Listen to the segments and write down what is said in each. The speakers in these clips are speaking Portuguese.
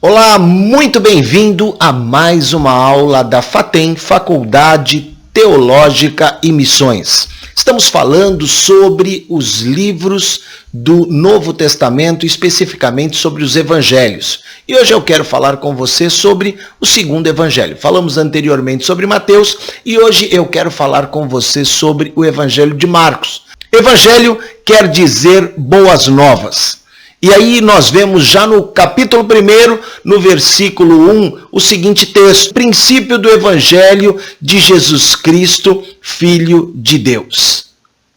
Olá, muito bem-vindo a mais uma aula da FATEM, Faculdade Teológica e Missões. Estamos falando sobre os livros do Novo Testamento, especificamente sobre os Evangelhos. E hoje eu quero falar com você sobre o segundo Evangelho. Falamos anteriormente sobre Mateus e hoje eu quero falar com você sobre o Evangelho de Marcos. Evangelho quer dizer boas novas. E aí nós vemos já no capítulo 1, no versículo 1, o seguinte texto: princípio do Evangelho de Jesus Cristo, Filho de Deus.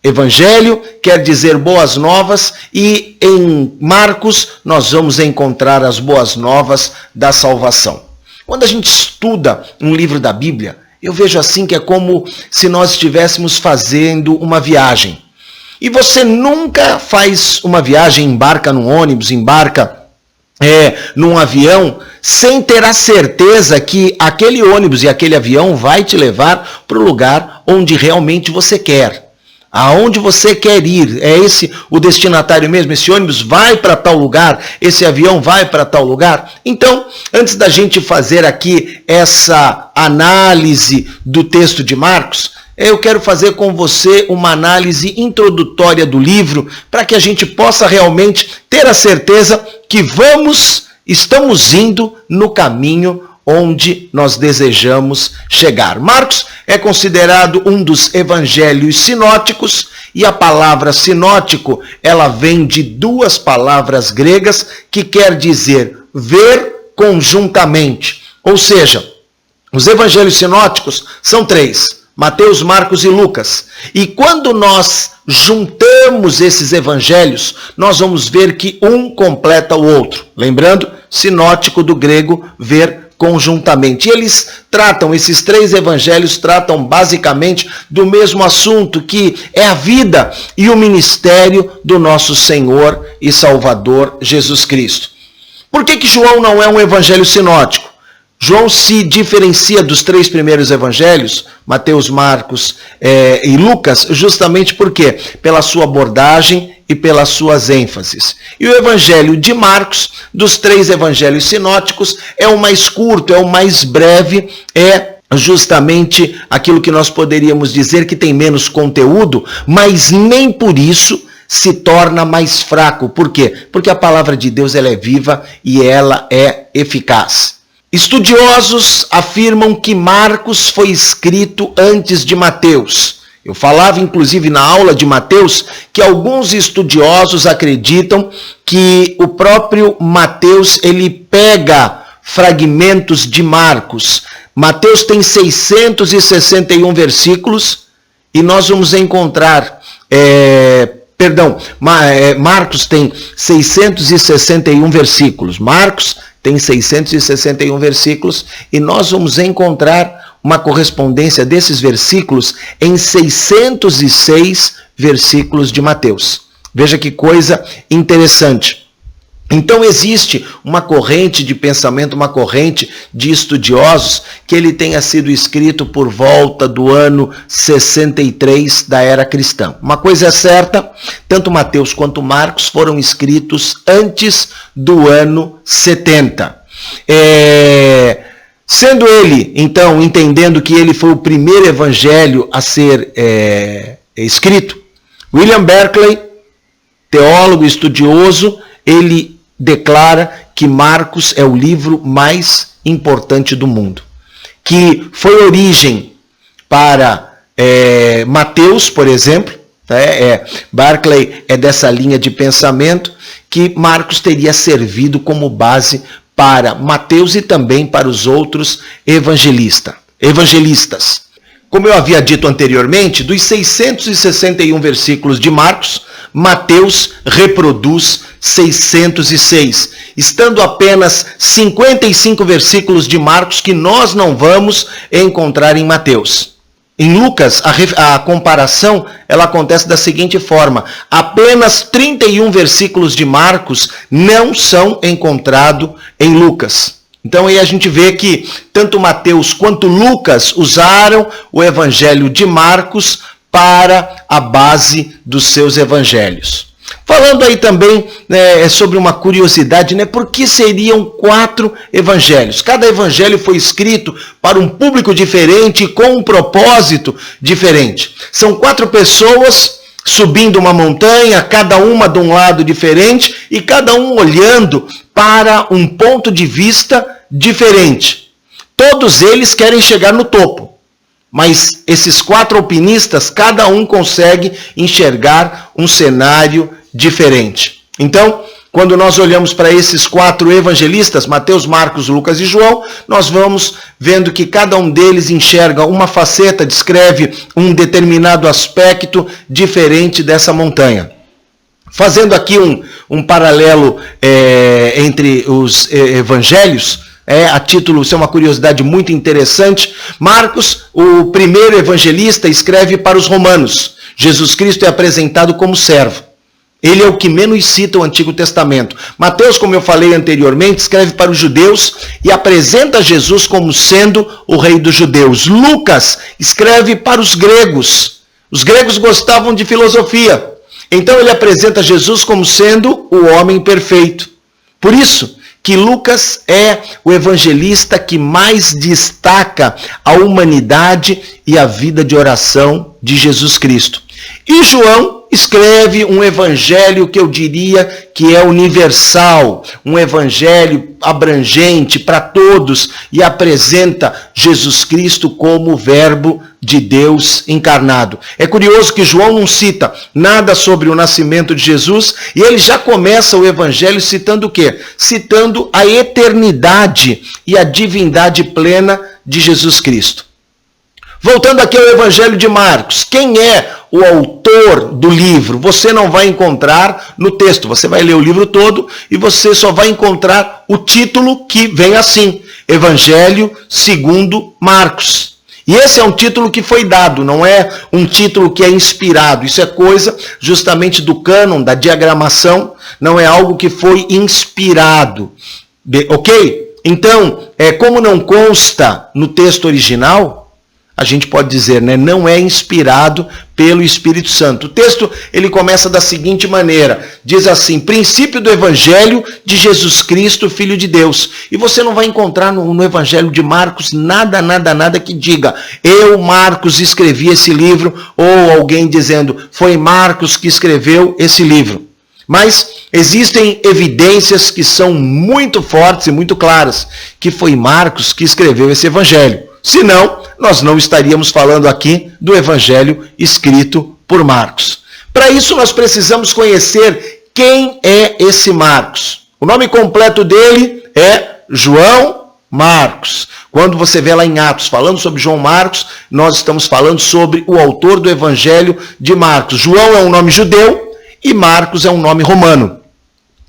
Evangelho quer dizer boas novas e em Marcos nós vamos encontrar as boas novas da salvação. Quando a gente estuda um livro da Bíblia, eu vejo assim que é como se nós estivéssemos fazendo uma viagem. E você nunca faz uma viagem, embarca num ônibus, embarca num avião, sem ter a certeza que aquele ônibus e aquele avião vai te levar para o lugar onde realmente você quer. Aonde você quer ir, é esse o destinatário mesmo, esse ônibus vai para tal lugar, esse avião vai para tal lugar. Então, antes da gente fazer aqui essa análise do texto de Marcos, eu quero fazer com você uma análise introdutória do livro para que a gente possa realmente ter a certeza que estamos indo no caminho onde nós desejamos chegar. Marcos é considerado um dos evangelhos sinóticos e a palavra sinótico, ela vem de duas palavras gregas que quer dizer ver conjuntamente. Ou seja, os evangelhos sinóticos são 3. Mateus, Marcos e Lucas. E quando nós juntamos esses evangelhos, nós vamos ver que um completa o outro. Lembrando, sinótico do grego, ver conjuntamente. E esses 3 evangelhos tratam basicamente do mesmo assunto, que é a vida e o ministério do nosso Senhor e Salvador Jesus Cristo. Por que João não é um evangelho sinótico? João se diferencia dos 3 primeiros evangelhos, Mateus, Marcos e Lucas, justamente por quê? Pela sua abordagem e pelas suas ênfases. E o evangelho de Marcos, dos 3 evangelhos sinóticos, é o mais curto, é o mais breve, é justamente aquilo que nós poderíamos dizer que tem menos conteúdo, mas nem por isso se torna mais fraco. Por quê? Porque a palavra de Deus ela é viva e ela é eficaz. Estudiosos afirmam que Marcos foi escrito antes de Mateus. Eu falava, inclusive, na aula de Mateus, que alguns estudiosos acreditam que o próprio Mateus, ele pega fragmentos de Marcos. Mateus tem 661 versículos e nós vamos encontrar... Marcos tem 661 versículos. Marcos tem 661 versículos e nós vamos encontrar uma correspondência desses versículos em 606 versículos de Mateus. Veja que coisa interessante. Então existe uma corrente de pensamento, uma corrente de estudiosos que ele tenha sido escrito por volta do ano 63 da era cristã. Uma coisa é certa, tanto Mateus quanto Marcos foram escritos antes do ano 70. Sendo ele, então, entendendo que ele foi o primeiro evangelho a ser escrito, William Barclay, teólogo estudioso, ele declara que Marcos é o livro mais importante do mundo, que foi origem para Mateus, por exemplo. Barclay é dessa linha de pensamento, que Marcos teria servido como base para Mateus e também para os outros evangelistas. Como eu havia dito anteriormente, dos 661 versículos de Marcos, Mateus reproduz 606, estando apenas 55 versículos de Marcos que nós não vamos encontrar em Mateus. Em Lucas, a comparação ela acontece da seguinte forma: apenas 31 versículos de Marcos não são encontrados em Lucas. Então aí a gente vê que tanto Mateus quanto Lucas usaram o evangelho de Marcos para a base dos seus evangelhos. Falando aí também sobre uma curiosidade, por que seriam 4 evangelhos? Cada evangelho foi escrito para um público diferente e com um propósito diferente. São 4 pessoas subindo uma montanha, cada uma de um lado diferente e cada um olhando para um ponto de vista diferente. Todos eles querem chegar no topo, mas esses 4 alpinistas, cada um consegue enxergar um cenário diferente. Então, quando nós olhamos para esses 4 evangelistas, Mateus, Marcos, Lucas e João, nós vamos vendo que cada um deles enxerga uma faceta, descreve um determinado aspecto diferente dessa montanha. Fazendo aqui um paralelo entre os evangelhos, a título, isso é uma curiosidade muito interessante, Marcos, o primeiro evangelista, escreve para os romanos. Jesus Cristo é apresentado como servo. Ele é o que menos cita o Antigo Testamento. Mateus, como eu falei anteriormente, escreve para os judeus e apresenta Jesus como sendo o rei dos judeus. Lucas escreve para os gregos. Os gregos gostavam de filosofia. Então ele apresenta Jesus como sendo o homem perfeito. Por isso que Lucas é o evangelista que mais destaca a humanidade e a vida de oração de Jesus Cristo. E João escreve um evangelho que eu diria que é universal, um evangelho abrangente para todos e apresenta Jesus Cristo como o Verbo de Deus encarnado. É curioso que João não cita nada sobre o nascimento de Jesus e ele já começa o evangelho citando o quê? Citando a eternidade e a divindade plena de Jesus Cristo. Voltando aqui ao Evangelho de Marcos, quem é o autor do livro? Você não vai encontrar no texto, você vai ler o livro todo e você só vai encontrar o título que vem assim, Evangelho segundo Marcos. E esse é um título que foi dado, não é um título que é inspirado, isso é coisa justamente do cânon, da diagramação, não é algo que foi inspirado, ok? Então, como não consta no texto original, a gente pode dizer, não é inspirado pelo Espírito Santo. O texto, ele começa da seguinte maneira, diz assim, princípio do Evangelho de Jesus Cristo, Filho de Deus. E você não vai encontrar no Evangelho de Marcos nada que diga, eu, Marcos, escrevi esse livro, ou alguém dizendo, foi Marcos que escreveu esse livro. Mas existem evidências que são muito fortes e muito claras, que foi Marcos que escreveu esse Evangelho. Senão, nós não estaríamos falando aqui do evangelho escrito por Marcos. Para isso, nós precisamos conhecer quem é esse Marcos. O nome completo dele é João Marcos. Quando você vê lá em Atos falando sobre João Marcos, nós estamos falando sobre o autor do evangelho de Marcos. João é um nome judeu e Marcos é um nome romano.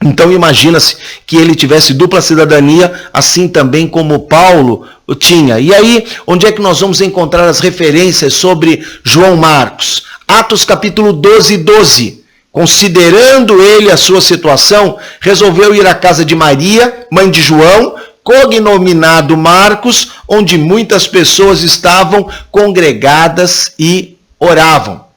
Então imagina-se que ele tivesse dupla cidadania, assim também como Paulo tinha. E aí, onde é que nós vamos encontrar as referências sobre João Marcos? Atos capítulo 12. Considerando ele a sua situação, resolveu ir à casa de Maria, mãe de João, cognominado Marcos, onde muitas pessoas estavam congregadas e oravam.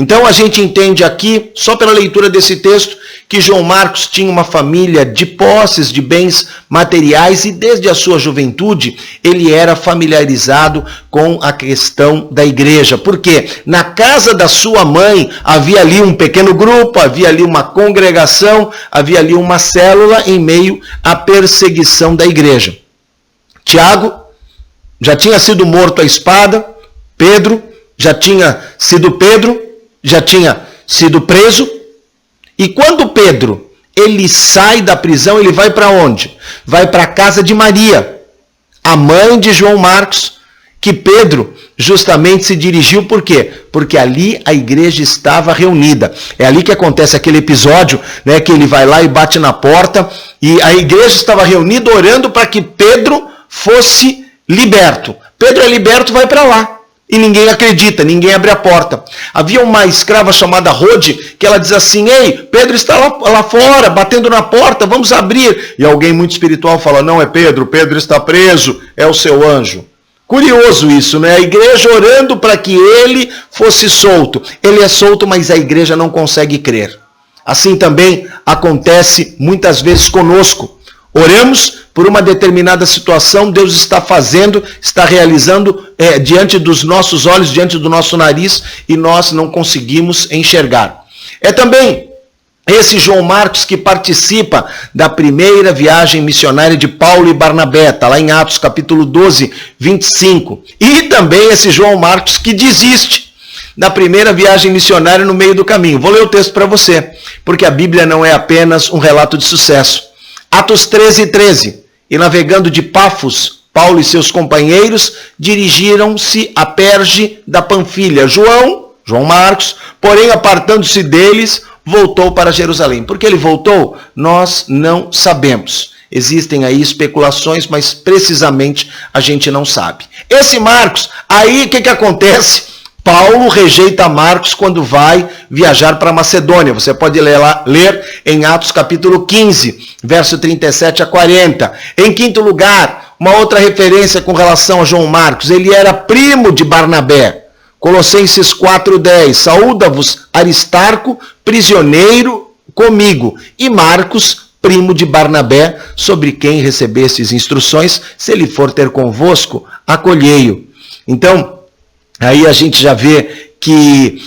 Então a gente entende aqui, só pela leitura desse texto, que João Marcos tinha uma família de posses, de bens materiais e desde a sua juventude ele era familiarizado com a questão da igreja. Porque na casa da sua mãe havia ali um pequeno grupo, havia ali uma congregação, havia ali uma célula em meio à perseguição da igreja. Tiago já tinha sido morto à espada, Pedro já tinha sido preso, e quando Pedro ele sai da prisão, ele vai para onde? Vai para a casa de Maria, a mãe de João Marcos, que Pedro justamente se dirigiu, por quê? Porque ali a igreja estava reunida. É ali que acontece aquele episódio, que ele vai lá e bate na porta, e a igreja estava reunida orando para que Pedro fosse liberto. Pedro é liberto, vai para lá. E ninguém acredita, ninguém abre a porta. Havia uma escrava chamada Rode, que ela diz assim, ei, Pedro está lá fora, batendo na porta, vamos abrir. E alguém muito espiritual fala, não é Pedro, Pedro está preso, é o seu anjo. Curioso isso, A igreja orando para que ele fosse solto. Ele é solto, mas a igreja não consegue crer. Assim também acontece muitas vezes conosco. Oramos por uma determinada situação, Deus está fazendo, está realizando diante dos nossos olhos, diante do nosso nariz, e nós não conseguimos enxergar. É também esse João Marcos que participa da primeira viagem missionária de Paulo e Barnabé, está lá em Atos capítulo 12, 25. E também esse João Marcos que desiste da primeira viagem missionária no meio do caminho. Vou ler o texto para você, porque a Bíblia não é apenas um relato de sucesso. Atos 13, 13. E navegando de Pafos, Paulo e seus companheiros dirigiram-se a Perge da Panfilha. João Marcos, porém apartando-se deles, voltou para Jerusalém. Por que ele voltou? Nós não sabemos. Existem aí especulações, mas precisamente a gente não sabe. Esse Marcos, aí o que acontece? Paulo rejeita Marcos quando vai viajar para Macedônia. Você pode ler em Atos capítulo 15, verso 37 a 40. Em quinto lugar, uma outra referência com relação a João Marcos. Ele era primo de Barnabé. Colossenses 4:10. Saúda-vos Aristarco, prisioneiro comigo, e Marcos, primo de Barnabé, sobre quem recebestes instruções, se ele for ter convosco, acolhei-o. Então, aí a gente já vê que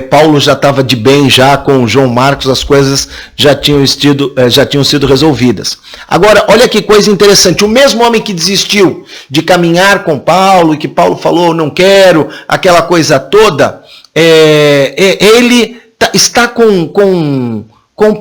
Paulo já estava de bem já com João Marcos, as coisas já tinham sido resolvidas. Agora, olha que coisa interessante, o mesmo homem que desistiu de caminhar com Paulo, e que Paulo falou, não quero, aquela coisa toda, ele está com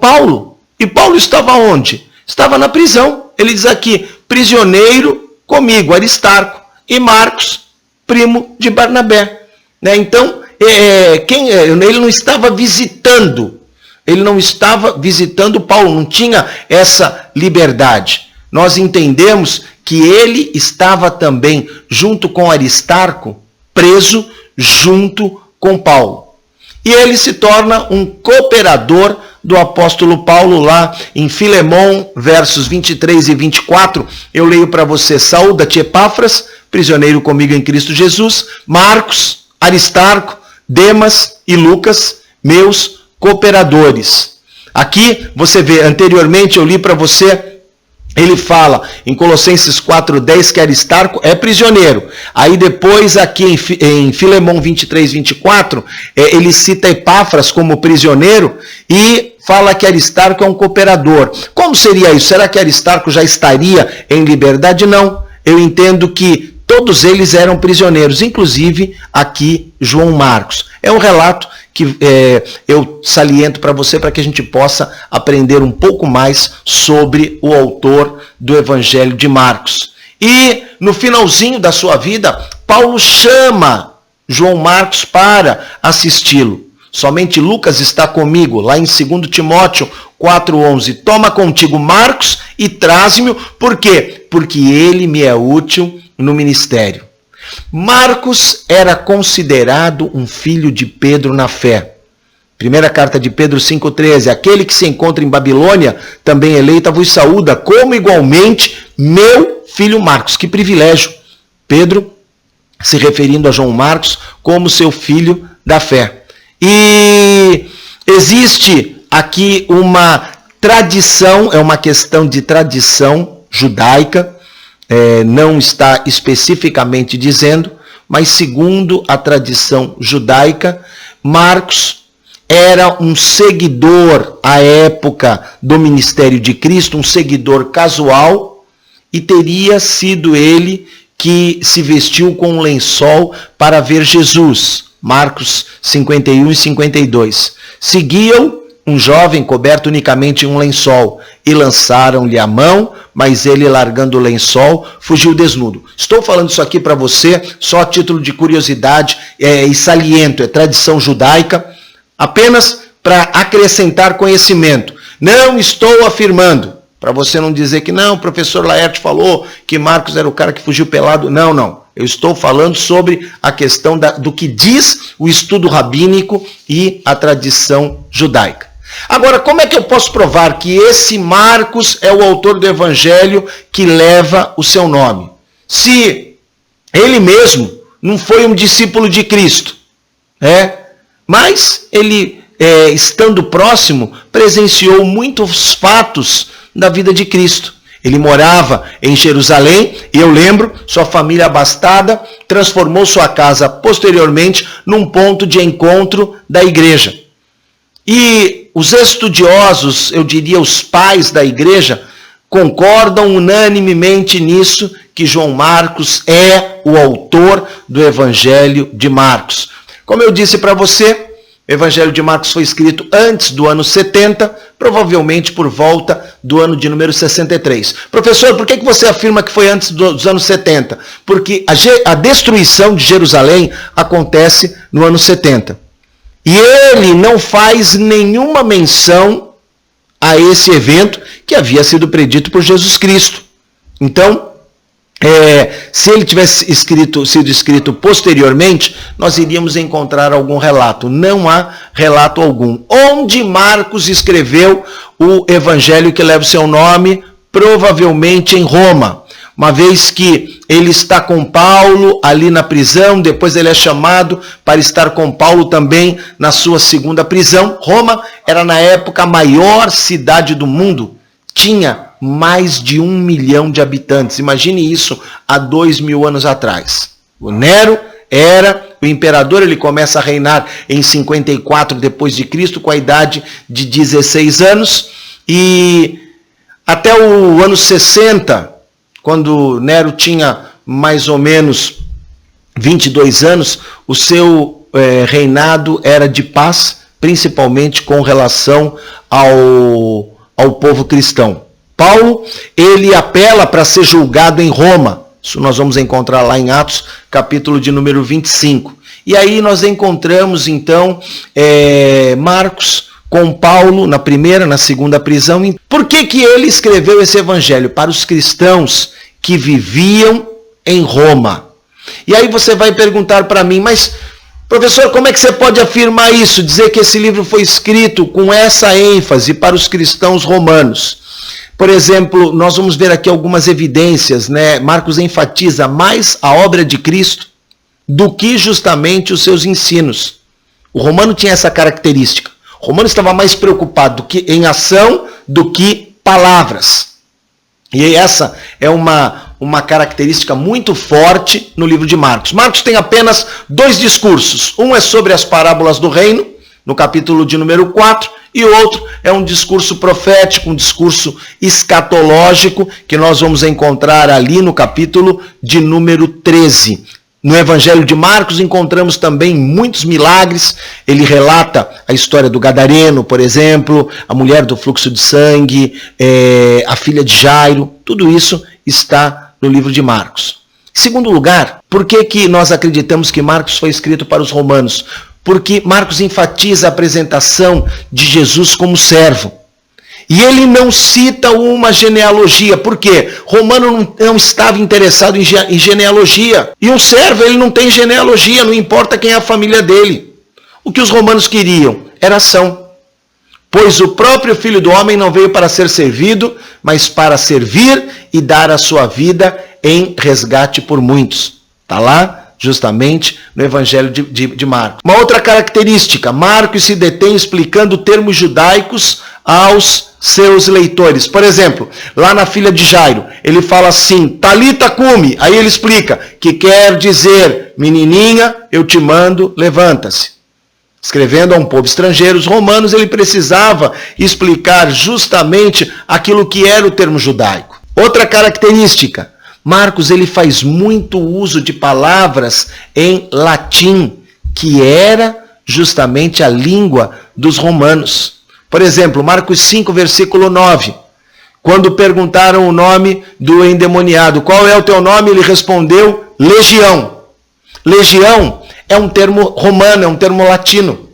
Paulo. E Paulo estava onde? Estava na prisão. Ele diz aqui, prisioneiro comigo, Aristarco, e Marcos, primo de Barnabé. Então, ele não estava visitando. Ele não estava visitando Paulo, não tinha essa liberdade. Nós entendemos que ele estava também, junto com Aristarco, preso junto com Paulo. E ele se torna um cooperador do apóstolo Paulo lá em Filemão, versos 23 e 24. Eu leio para você, saúda-te Epáfras, prisioneiro comigo em Cristo Jesus, Marcos, Aristarco, Demas e Lucas, meus cooperadores. Aqui você vê, anteriormente eu li para você, ele fala em Colossenses 4:10 que Aristarco é prisioneiro. Aí depois aqui em Filemão 23, 24, ele cita Epáfras como prisioneiro e fala que Aristarco é um cooperador. Como seria isso? Será que Aristarco já estaria em liberdade? Não. Eu entendo que todos eles eram prisioneiros, inclusive aqui João Marcos. É um relato que eu saliento para você, para que a gente possa aprender um pouco mais sobre o autor do Evangelho de Marcos. E no finalzinho da sua vida, Paulo chama João Marcos para assisti-lo. Somente Lucas está comigo, lá em 2 Timóteo 4:11. Toma contigo Marcos e traze-me. Por quê? Porque ele me é útil no ministério. Marcos era considerado um filho de Pedro na fé. Primeira carta de Pedro 5:13. Aquele que se encontra em Babilônia, também eleita, vos saúda, como igualmente meu filho Marcos. Que privilégio. Pedro se referindo a João Marcos como seu filho da fé. E existe aqui uma tradição, é uma questão de tradição judaica, não está especificamente dizendo, mas segundo a tradição judaica, Marcos era um seguidor à época do ministério de Cristo, um seguidor casual, e teria sido ele que se vestiu com um lençol para ver Jesus. Marcos 51 e 52. Seguiam um jovem coberto unicamente em um lençol e lançaram-lhe a mão, mas ele, largando o lençol, fugiu desnudo. Estou falando isso aqui para você só a título de curiosidade e saliento, é tradição judaica, apenas para acrescentar conhecimento. Não estou afirmando, para você não dizer que não, o professor Laerte falou que Marcos era o cara que fugiu pelado. Não, não. Eu estou falando sobre a questão do que diz o estudo rabínico e a tradição judaica. Agora, como é que eu posso provar que esse Marcos é o autor do evangelho que leva o seu nome? Se ele mesmo não foi um discípulo de Cristo, mas ele estando próximo, presenciou muitos fatos da vida de Cristo. Ele morava em Jerusalém, e eu lembro, sua família abastada transformou sua casa posteriormente num ponto de encontro da igreja. E os estudiosos, eu diria os pais da igreja, concordam unanimemente nisso, que João Marcos é o autor do Evangelho de Marcos. Como eu disse para você, o Evangelho de Marcos foi escrito antes do ano 70, provavelmente por volta do ano de número 63. Professor, por que você afirma que foi antes dos anos 70? Porque a destruição de Jerusalém acontece no ano 70. E ele não faz nenhuma menção a esse evento que havia sido predito por Jesus Cristo. Então, se ele tivesse sido escrito posteriormente, nós iríamos encontrar algum relato. Não há relato algum. Onde Marcos escreveu o evangelho que leva o seu nome? Provavelmente em Roma. Uma vez que ele está com Paulo ali na prisão, depois ele é chamado para estar com Paulo também na sua segunda prisão. Roma era na época a maior cidade do mundo. Tinha mais de 1 milhão de habitantes. Imagine isso há 2000 anos atrás. O Nero era o imperador, ele começa a reinar em 54 depois de Cristo, com a idade de 16 anos. E até o ano 60, quando Nero tinha mais ou menos 22 anos, o seu reinado era de paz, principalmente com relação ao povo cristão. Paulo, ele apela para ser julgado em Roma. Isso nós vamos encontrar lá em Atos, capítulo de número 25. E aí nós encontramos, então, Marcos com Paulo na primeira, na segunda prisão. Por que ele escreveu esse evangelho? Para os cristãos que viviam em Roma. E aí você vai perguntar para mim, mas professor, como é que você pode afirmar isso? Dizer que esse livro foi escrito com essa ênfase para os cristãos romanos? Por exemplo, nós vamos ver aqui algumas evidências, né? Marcos enfatiza mais a obra de Cristo do que justamente os seus ensinos. O romano tinha essa característica. O romano estava mais preocupado em ação do que palavras. E essa é uma característica muito forte no livro de Marcos. Marcos tem apenas 2 discursos. Um é sobre as parábolas do reino, no capítulo de número 4, e outro é um discurso profético, um discurso escatológico, que nós vamos encontrar ali no capítulo de número 13. No Evangelho de Marcos encontramos também muitos milagres. Ele relata a história do Gadareno, por exemplo, a mulher do fluxo de sangue, a filha de Jairo. Tudo isso está no livro de Marcos. Em segundo lugar, por que nós acreditamos que Marcos foi escrito para os romanos? Porque Marcos enfatiza a apresentação de Jesus como servo. E ele não cita uma genealogia. Por quê? Romano não estava interessado em genealogia. E um servo, ele não tem genealogia, não importa quem é a família dele. O que os romanos queriam era ação. Pois o próprio Filho do Homem não veio para ser servido, mas para servir e dar a sua vida em resgate por muitos. Está lá justamente no Evangelho de Marcos. Uma outra característica, Marcos se detém explicando termos judaicos aos seus leitores. Por exemplo, lá na filha de Jairo, ele fala assim, Talita cumi, aí ele explica, que quer dizer, menininha, eu te mando, levanta-se. Escrevendo a um povo estrangeiro, os romanos, ele precisava explicar justamente aquilo que era o termo judaico. Outra característica, Marcos, ele faz muito uso de palavras em latim, que era justamente a língua dos romanos. Por exemplo, Marcos 5, versículo 9. Quando perguntaram o nome do endemoniado, qual é o teu nome? Ele respondeu, legião. Legião é um termo romano, é um termo latino.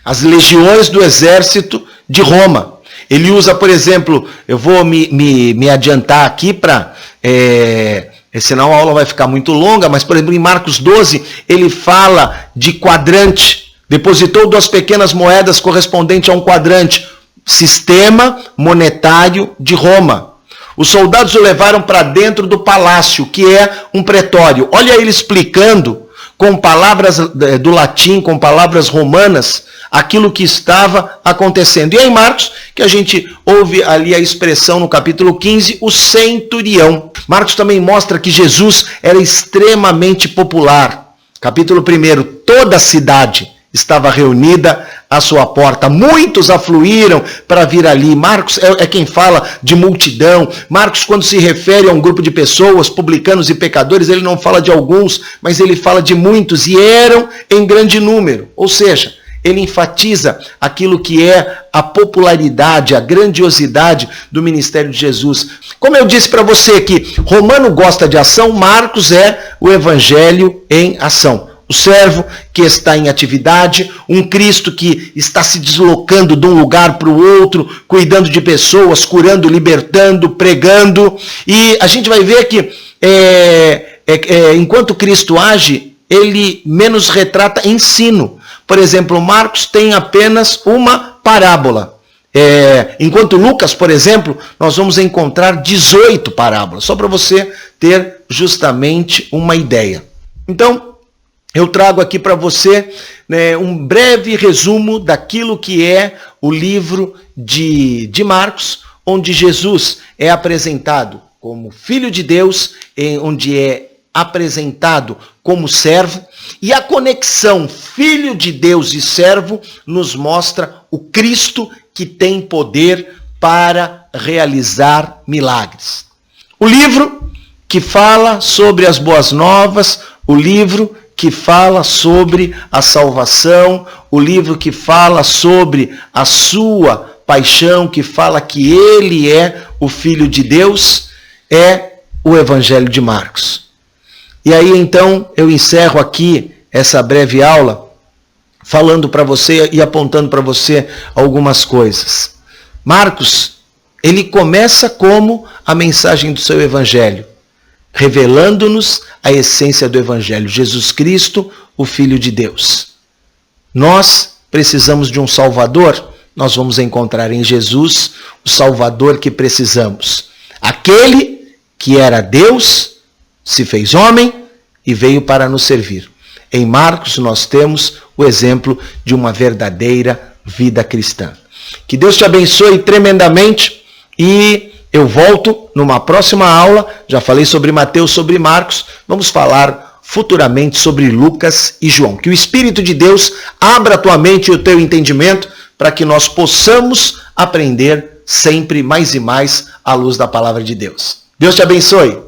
As legiões do exército de Roma. Ele usa, por exemplo, eu vou me adiantar aqui para... senão a aula vai ficar muito longa, mas, por exemplo, em Marcos 12, ele fala de quadrante. Depositou 2 pequenas moedas correspondentes a um quadrante. Sistema monetário de Roma. Os soldados o levaram para dentro do palácio, que é um pretório. Olha ele explicando, com palavras do latim, com palavras romanas, aquilo que estava acontecendo. E aí, Marcos, que a gente ouve ali a expressão no capítulo 15, o centurião. Marcos também mostra que Jesus era extremamente popular. Capítulo 1, toda a cidade estava reunida à sua porta. Muitos afluíram para vir ali. Marcos é quem fala de multidão. Marcos, quando se refere a um grupo de pessoas, publicanos e pecadores, ele não fala de alguns, mas ele fala de muitos, e eram em grande número. Ou seja, ele enfatiza aquilo que é a popularidade, a grandiosidade do ministério de Jesus. Como eu disse para você que Romano gosta de ação, Marcos é o evangelho em ação. O servo que está em atividade, um Cristo que está se deslocando de um lugar para o outro, cuidando de pessoas, curando, libertando, pregando. E a gente vai ver que enquanto Cristo age, ele menos retrata ensino. Por exemplo, Marcos tem apenas uma parábola. Enquanto Lucas, por exemplo, nós vamos encontrar 18 parábolas, só para você ter justamente uma ideia. Então, eu trago aqui para você, né, um breve resumo daquilo que é o livro de Marcos, onde Jesus é apresentado como Filho de Deus, onde é apresentado como servo, e a conexão Filho de Deus e servo nos mostra o Cristo que tem poder para realizar milagres. O livro que fala sobre as boas novas, o livro que fala sobre a salvação, o livro que fala sobre a sua paixão, que fala que ele é o Filho de Deus, é o Evangelho de Marcos. E aí então eu encerro aqui essa breve aula falando para você e apontando para você algumas coisas. Marcos, ele começa como a mensagem do seu Evangelho, revelando-nos a essência do Evangelho, Jesus Cristo, o Filho de Deus. Nós precisamos de um Salvador, nós vamos encontrar em Jesus o Salvador que precisamos. Aquele que era Deus, se fez homem e veio para nos servir. Em Marcos nós temos o exemplo de uma verdadeira vida cristã. Que Deus te abençoe tremendamente e eu volto numa próxima aula. Já falei sobre Mateus, sobre Marcos. Vamos falar futuramente sobre Lucas e João. Que o Espírito de Deus abra a tua mente e o teu entendimento para que nós possamos aprender sempre mais e mais à luz da palavra de Deus. Deus te abençoe.